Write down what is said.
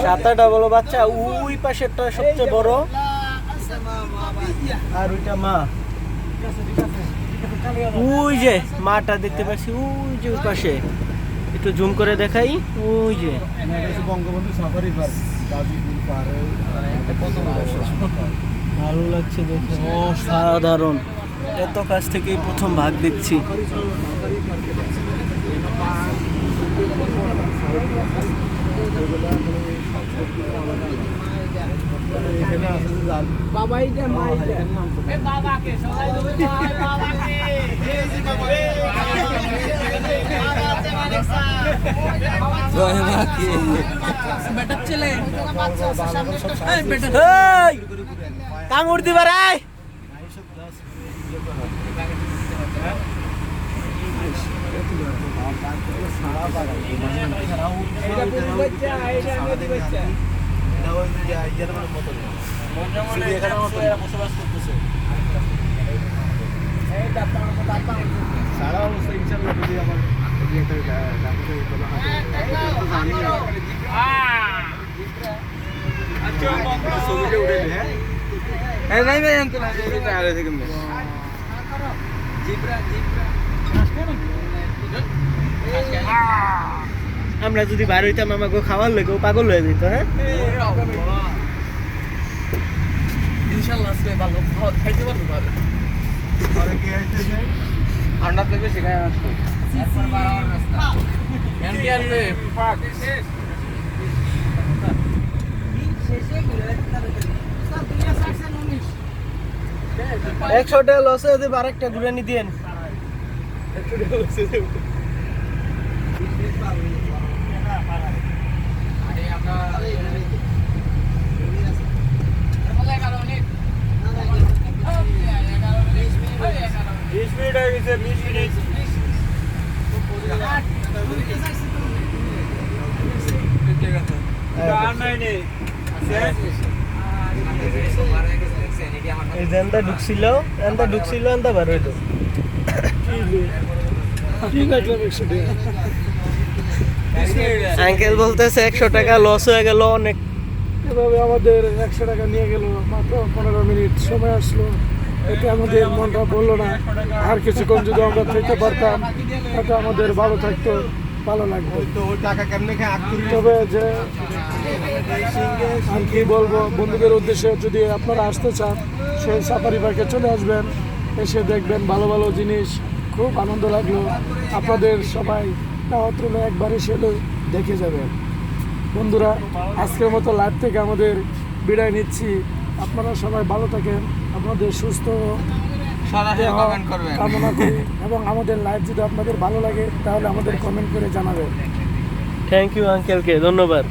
সাতটা বড় বাচ্চা, ওই পাশেরটা সবচেয়ে বড়, আর ওইটা মা। ওই যে মাটা দেখতে পাচ্ছি, ওই যে ওই পাশে, একটু জুম করে দেখাই, ওই যে বঙ্গবন্ধু সাফারি পার্ক, গাজীপুর ভালো লাগছে দেখে, অসাধারণ। এত কাছ থেকেই প্রথম ভাগ দেখছি। কামড় দিবা রাই, আমরা যদি বার হইতাম আমাকে খাওয়ার লেগে পাগল হয়ে যেত। হ্যাঁ, ইনশাআল্লাহ আজকে ভালো খাইতে পারবো। ভালো ঠান্ডা থেকে শেখায় আসতো একশোটা লসে যদি আরেকটা ঘুরে নি দিয়েন। ঢুকছিল বার হইতো। আঙ্কেল বলতেছে 100 টাকা লস হয়ে গেল অনেক। এভাবে আমাদের 100 টাকা নিয়ে গেল, মাত্র 15 মিনিট সময় আসলো। এতে আমাদের মনটা বললো না, আর কিছুক্ষণ যদি আমরা খেতে পারতাম তাতে আমাদের ভালো থাকতো, ভালো লাগতো। তবে যে আর কি বলবো, বন্ধুদের উদ্দেশ্যে যদি আপনারা আসতে চান সেই সাফারি পার্কে চলে আসবেন, এসে দেখবেন ভালো ভালো জিনিস। খুব আনন্দ লাগলো। আপনাদের সবাই তাহলে একবার এসে দেখে যাবেন। বন্ধুরা, আজকের মতো লাইভ থেকে আমাদের বিদায় নিচ্ছি। আপনারা সবাই ভালো থাকেন, আপনাদের সুস্থ কামনা করি, এবং আমাদের লাইভ যদি আপনাদের ভালো লাগে তাহলে আমাদের কমেন্ট করে জানাবেন। থ্যাংক ইউ আঙ্কেলকে, ধন্যবাদ।